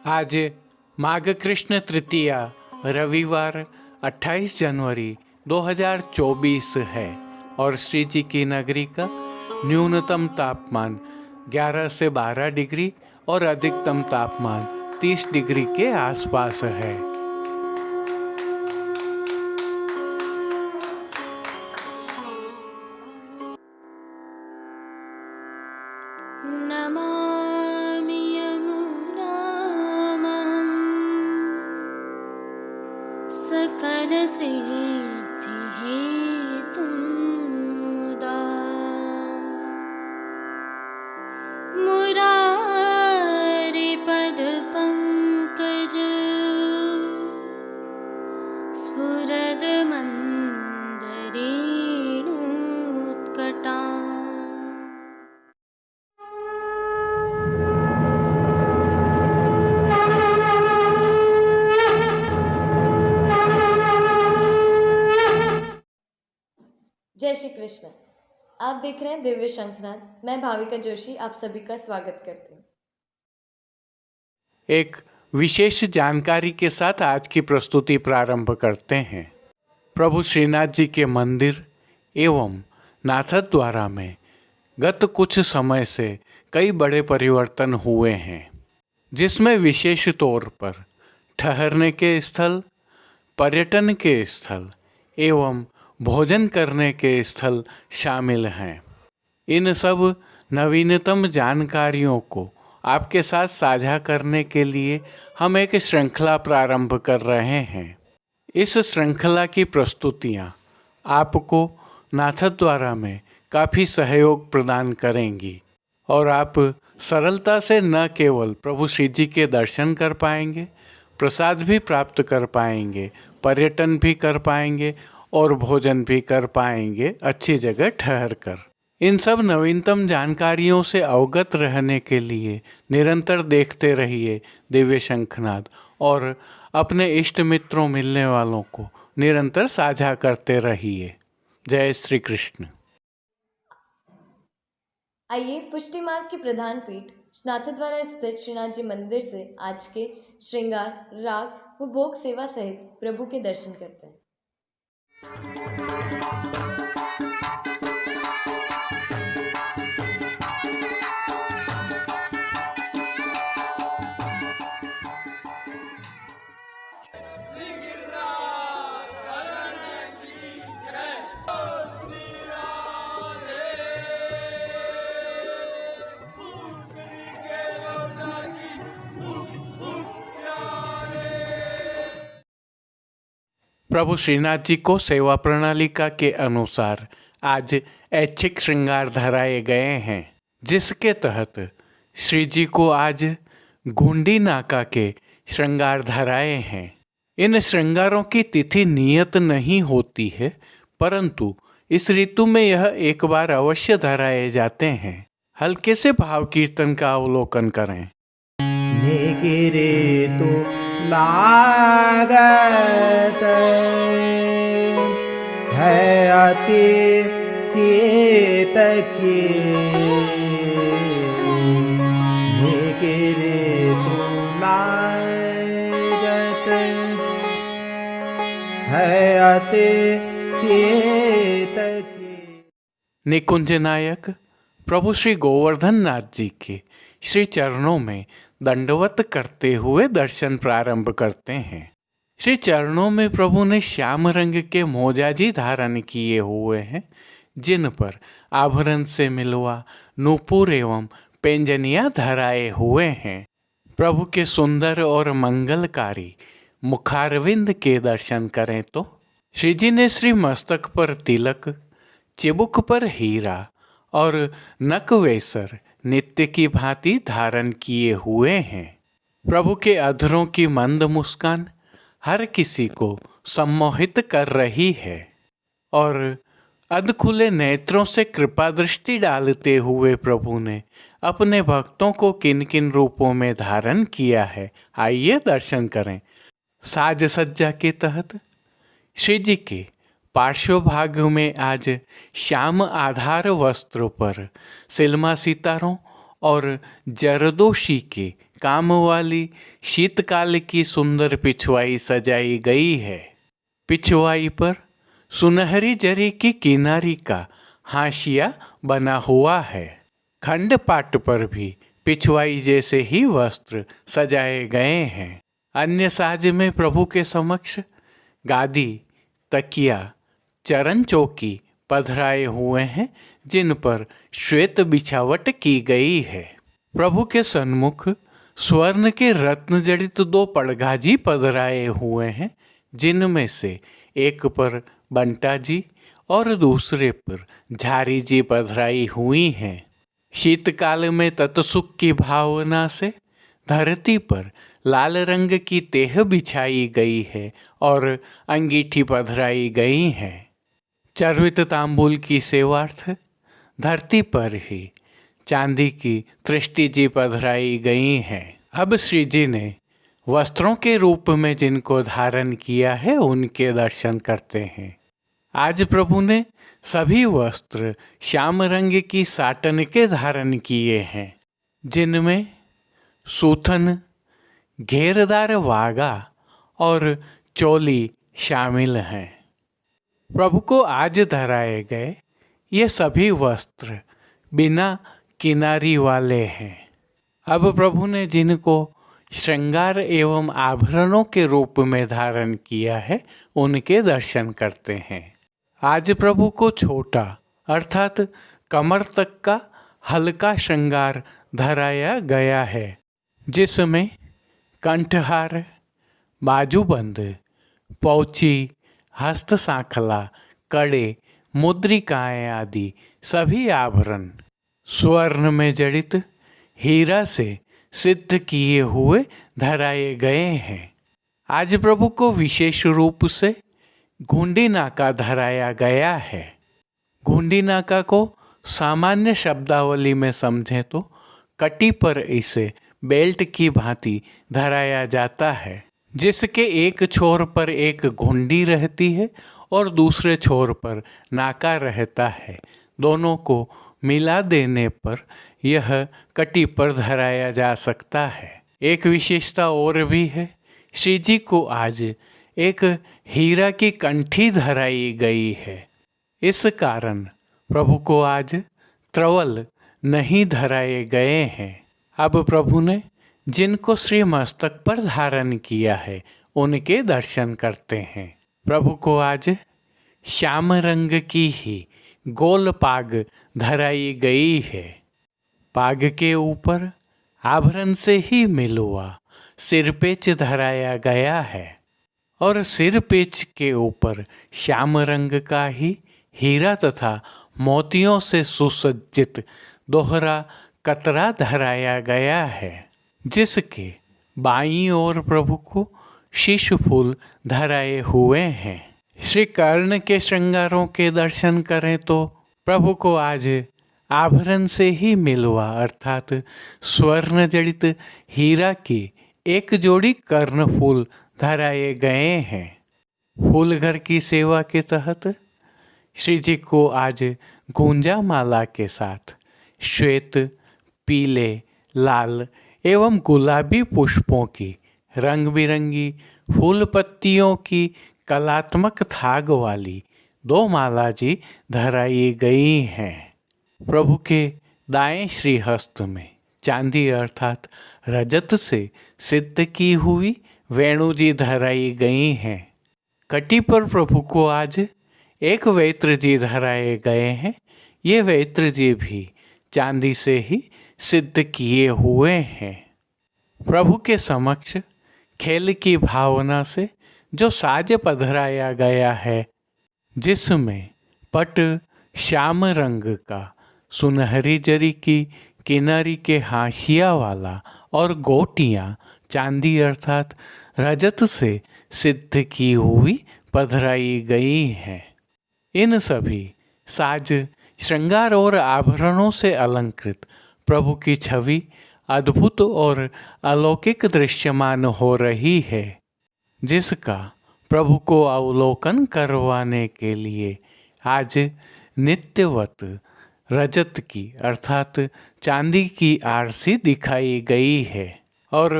आज माघ कृष्ण तृतीया रविवार 28 जनवरी 2024 है और श्री जी की नगरी का न्यूनतम तापमान 11 से 12 डिग्री और अधिकतम तापमान 30 डिग्री के आसपास है। नमामि यमुनामहं सकलसिद्धिहेतुं मुदा मुरारिपदपङ्कज स्फुरदमन्दरेणुत्कटा। जय श्री कृष्ण। आप देख रहे हैं दिव्य शंखनाद। मैं भाविका जोशी आप सभी का स्वागत करती हूँ। एक विशेष जानकारी के साथ आज की प्रस्तुति प्रारंभ करते हैं। प्रभु श्रीनाथ जी के मंदिर एवं नाथद्वारा में गत कुछ समय से कई बड़े परिवर्तन हुए हैं, जिसमें विशेष तौर पर ठहरने के स्थल, पर्यटन के स्थल एवं भोजन करने के स्थल शामिल हैं। इन सब नवीनतम जानकारियों को आपके साथ साझा करने के लिए हम एक श्रृंखला प्रारंभ कर रहे हैं। इस श्रृंखला की प्रस्तुतियाँ आपको नाथद्वारा में काफ़ी सहयोग प्रदान करेंगी और आप सरलता से न केवल प्रभु श्री जी के दर्शन कर पाएंगे, प्रसाद भी प्राप्त कर पाएंगे, पर्यटन भी कर पाएंगे और भोजन भी कर पाएंगे अच्छी जगह ठहरकर। इन सब नवीनतम जानकारियों से अवगत रहने के लिए निरंतर देखते रहिए दिव्य शंखनाद और अपने इष्ट मित्रों मिलने वालों को निरंतर साझा करते रहिए। जय श्री कृष्ण। आइए पुष्टि मार्ग की प्रधान पीठ नाथद्वारा स्थित श्रीनाथ जी मंदिर से आज के श्रृंगार, राग व भोग सेवा सहित प्रभु के दर्शन करते हैं। प्रभु श्रीनाथ जी को सेवा प्रणालिका के अनुसार आज ऐच्छिक श्रृंगार धराए गए हैं, जिसके तहत श्री जी को आज घुंडी नाका के श्रृंगार धराए हैं। इन श्रृंगारों की तिथि नियत नहीं होती है, परंतु इस ऋतु में यह एक बार अवश्य धराए जाते हैं। हल्के से भाव कीर्तन का अवलोकन करें। निगिरे तो लागत है अति सीत की, निगिरे तो लागत है अति सीत की। निकुंज नायक प्रभु श्री गोवर्धन नाथ जी के श्री चरणों में दंडवत करते हुए दर्शन प्रारंभ करते हैं। श्री चरणों में प्रभु ने श्याम रंग के मोजाजी धारण किए हुए हैं, जिन पर आभरण से मिलवा नूपुर एवं पेंजनियाँ धराए हुए हैं। प्रभु के सुंदर और मंगलकारी मुखारविंद के दर्शन करें तो श्री जी ने श्री मस्तक पर तिलक, चिबुक पर हीरा और नकवेसर नित्य की भांति धारण किए हुए हैं। प्रभु के अधरों की मंद मुस्कान हर किसी को सम्मोहित कर रही है और अधखुले नेत्रों से कृपा दृष्टि डालते हुए प्रभु ने अपने भक्तों को किन किन रूपों में धारण किया है, आइए दर्शन करें। साज सज्जा के तहत श्री जी के पार्श्व भाग में आज श्याम आधार वस्त्र पर सिल्मा सितारों और जरदोशी के काम वाली शीतकाल की सुंदर पिछवाई सजाई गई है। पिछवाई पर सुनहरी जरी की किनारी का हाशिया बना हुआ है। खंड पाट पर भी पिछवाई जैसे ही वस्त्र सजाए गए हैं। अन्य साज में प्रभु के समक्ष गादी, तकिया, चरण चौकी पधराए हुए हैं, जिन पर श्वेत बिछावट की गई है। प्रभु के सन्मुख स्वर्ण के रत्न जड़ित 2 पड़गाजी पधराए हुए हैं, जिनमें से एक पर बंटा जी और दूसरे पर झारी जी पधराई हुई हैं। शीतकाल में तत्सुख की भावना से धरती पर लाल रंग की तेह बिछाई गई है और अंगीठी पधराई गई है। चर्वित तांबूल की सेवार्थ धरती पर ही चांदी की तृष्टि जी पधराई गई हैं। अब श्री जी ने वस्त्रों के रूप में जिनको धारण किया है उनके दर्शन करते हैं। आज प्रभु ने सभी वस्त्र श्याम रंग की साटन के धारण किए हैं, जिनमें सूथन, घेरदार वागा और चोली शामिल हैं। प्रभु को आज धराए गए ये सभी वस्त्र बिना किनारी वाले हैं। अब प्रभु ने जिनको श्रृंगार एवं आभरणों के रूप में धारण किया है उनके दर्शन करते हैं। आज प्रभु को छोटा अर्थात कमर तक का हल्का श्रृंगार धराया गया है, जिसमें कंठहार, बाजूबंद, पौची, हस्त सांखला, कड़े, मुद्रिकाएं आदि सभी आभरण स्वर्ण में जड़ित हीरा से सिद्ध किए हुए धराए गए हैं। आज प्रभु को विशेष रूप से घुंडी नाका धराया गया है। घुंडी नाका को सामान्य शब्दावली में समझें तो कटी पर इसे बेल्ट की भांति धराया जाता है, जिसके एक छोर पर एक घुंडी रहती है और दूसरे छोर पर नाका रहता है। दोनों को मिला देने पर यह कटी पर धराया जा सकता है। एक विशेषता और भी है, श्री जी को आज एक हीरा की कंठी धराई गई है। इस कारण प्रभु को आज त्रवल नहीं धराए गए हैं। अब प्रभु ने जिनको श्री मस्तक पर धारण किया है उनके दर्शन करते हैं। प्रभु को आज श्याम रंग की ही गोल पाग धराई गई है। पाग के ऊपर आभरण से ही मिलुआ सिरपेच धराया गया है और सिरपेच के ऊपर श्याम रंग का ही हीरा तथा मोतियों से सुसज्जित दोहरा कतरा धराया गया है, जिसके बाईं ओर प्रभु को शीश फूल धराए हुए हैं। श्री कर्ण के श्रृंगारों के दर्शन करें तो प्रभु को आज आभरण से ही मिलवा अर्थात स्वर्ण जड़ित हीरा की एक जोड़ी कर्ण फूल धराए गए हैं। फूल घर की सेवा के तहत श्री जी को आज गूंजा माला के साथ श्वेत, पीले, लाल एवं गुलाबी पुष्पों की रंग बिरंगी फूल पत्तियों की कलात्मक थाग वाली 2 माला जी धराई गई हैं। प्रभु के दाएं श्रीहस्त में चांदी अर्थात रजत से सिद्ध की हुई वेणु जी धराई गई हैं। कटी पर प्रभु को आज एक वेत्र जी धराए गए हैं। ये वेत्र जी भी चांदी से ही सिद्ध किए हुए हैं। प्रभु के समक्ष खेल की भावना से जो साज पधराया गया है, जिसमें पट श्याम रंग का सुनहरी जरी की किनारी के हाशिया वाला और गोटियाँ चांदी अर्थात रजत से सिद्ध की हुई पधराई गई हैं। इन सभी साज, श्रृंगार और आभरणों से अलंकृत प्रभु की छवि अद्भुत और अलौकिक दृश्यमान हो रही है, जिसका प्रभु को अवलोकन करवाने के लिए आज नित्यवत रजत की अर्थात चांदी की आरसी दिखाई गई है और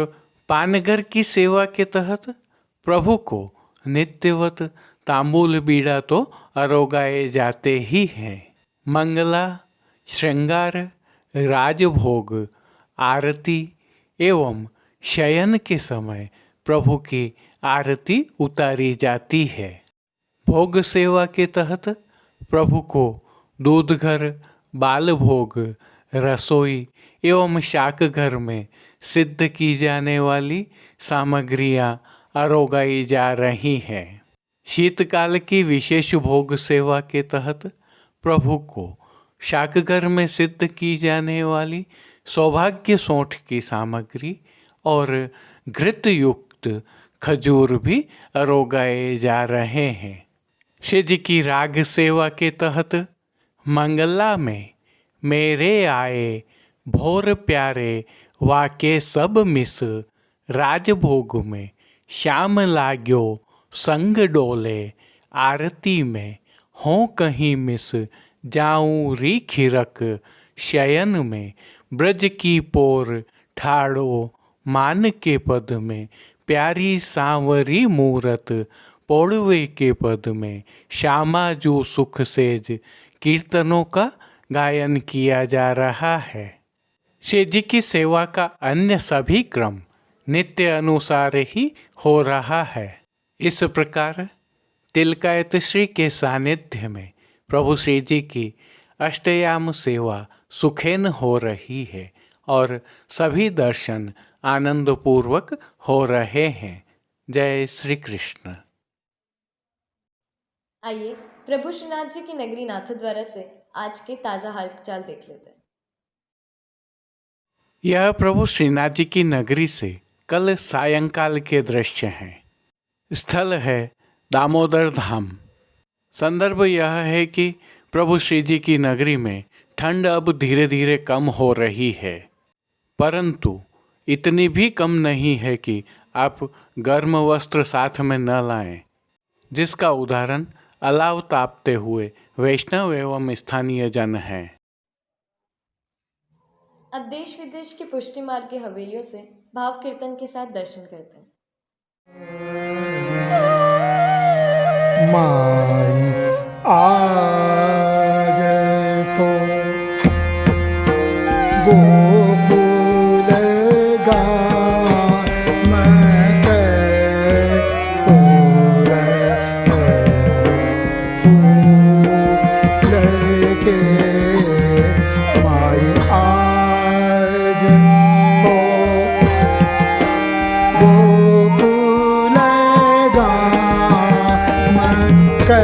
पानगर की सेवा के तहत प्रभु को नित्यवत तांबूल बीड़ा तो अरोगाए जाते ही हैं। मंगला, श्रृंगार, राजभोग, आरती एवं शयन के समय प्रभु की आरती उतारी जाती है। भोग सेवा के तहत प्रभु को दूध घर, बाल भोग, रसोई एवं शाक घर में सिद्ध की जाने वाली सामग्रियां अरोगाई जा रही हैं। शीतकाल की विशेष भोग सेवा के तहत प्रभु को शाकघर में सिद्ध की जाने वाली सौभाग्य सौंठ की सामग्री और घृत युक्त खजूर भी अरोगाए जा रहे हैं। श्री जी की राग सेवा के तहत मंगला में मेरे आए भोर प्यारे वाके सब मिस, राजभोग में श्याम लाग्यो संग डोले, आरती में हों कहीं मिस जाऊं री खिरक, शयन में ब्रज की पोर ठाड़ो मान के पद में, प्यारी सांवरी मूरत पौड़वे के पद में, श्यामा जो सुख सेज कीर्तनों का गायन किया जा रहा है। श्री जी की सेवा का अन्य सभी क्रम नित्य अनुसार ही हो रहा है। इस प्रकार तिलकायत श्री के सानिध्य में प्रभु श्री जी की अष्टयाम सेवा सुखेन हो रही है और सभी दर्शन आनंदपूर्वक हो रहे हैं। जय श्री कृष्ण। आइए प्रभु श्रीनाथ जी की नगरी नाथद्वारा से आज के ताज़ा हालचाल देख लेते हैं। यह प्रभु श्रीनाथ जी की नगरी से कल सायंकाल के दृश्य हैं। स्थल है दामोदर धाम। संदर्भ यह है कि प्रभु श्री जी की नगरी में ठंड अब धीरे धीरे कम हो रही है, परंतु इतनी भी कम नहीं है कि आप गर्म वस्त्र साथ में न लाएं, जिसका उदाहरण अलाव तापते हुए वैष्णव एवं स्थानीय जन हैं। अब देश विदेश की पुष्टि मार्ग की हवेलियों से भाव कीर्तन के साथ दर्शन करते हैं। माई आज तो गोकुल गाम के सोर फूल के, माई आज तो गोकुल गाम के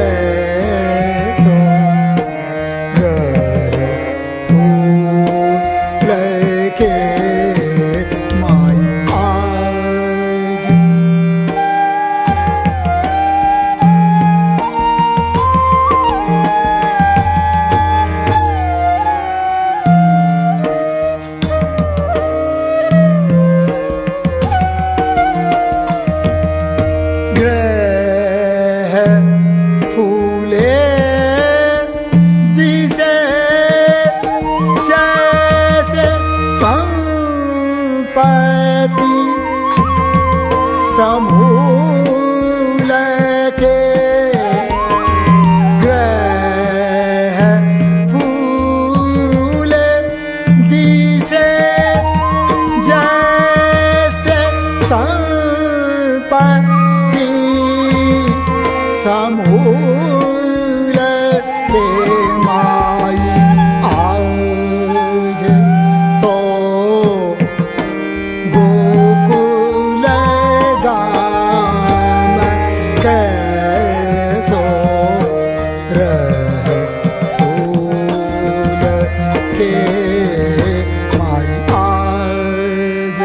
समूल के ग्रह फूल दिसे जैसे संपत्ति समूल के, माई आज तो गोकुल गाम कैसो रह फूल के, माई आज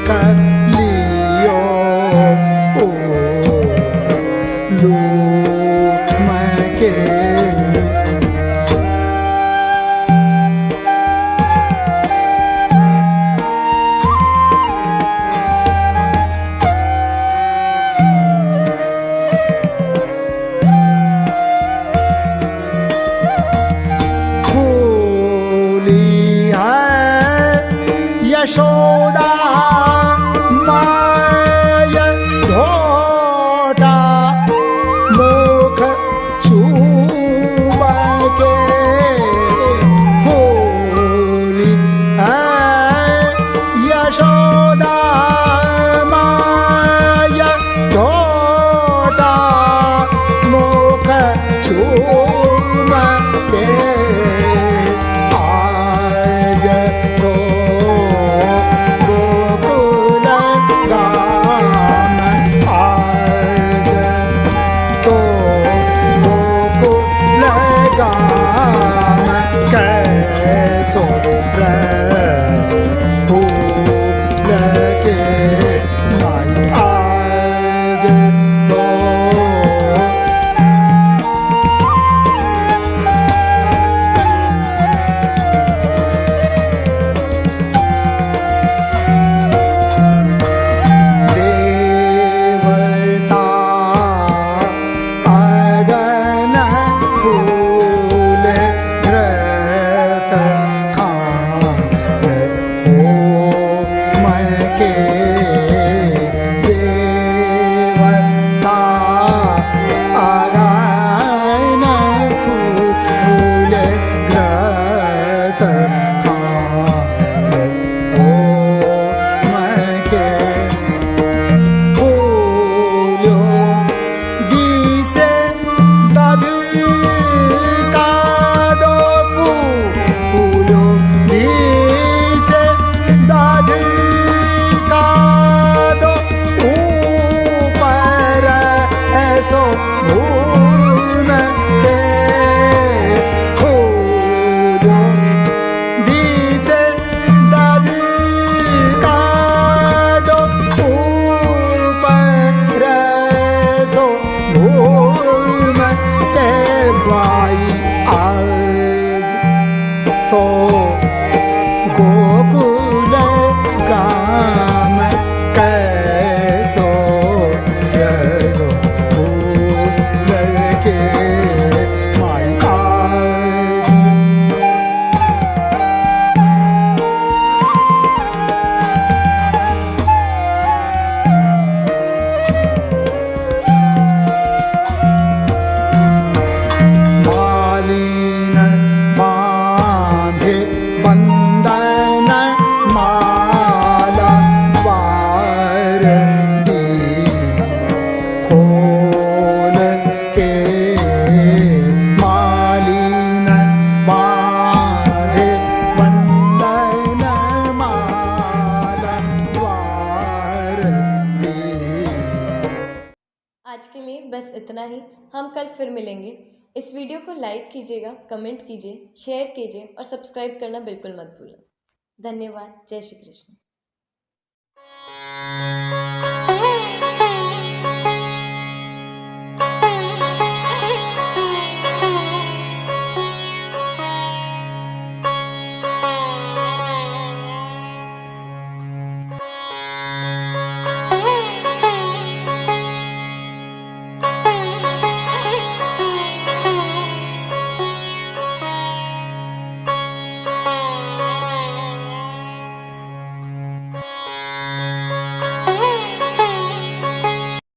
लियो लू मैं के यशोदा माय धोटा मुख चूम के फूली है यशोदा माय धोटा मुख चूम के आज तो गोकुल गाम कैसो रहो फूल के माई आज मालिन बांधे बंदन माला वार दी खोल के मालिन बांधे बंदन माला वार दी। आज के लिए बस इतना ही। हम कल फिर मिलेंगे। इस वीडियो को लाइक कीजिएगा, कमेंट कीजिए, शेयर कीजिए और सब्सक्राइब करना बिल्कुल मत भूलें। धन्यवाद। जय श्री कृष्ण।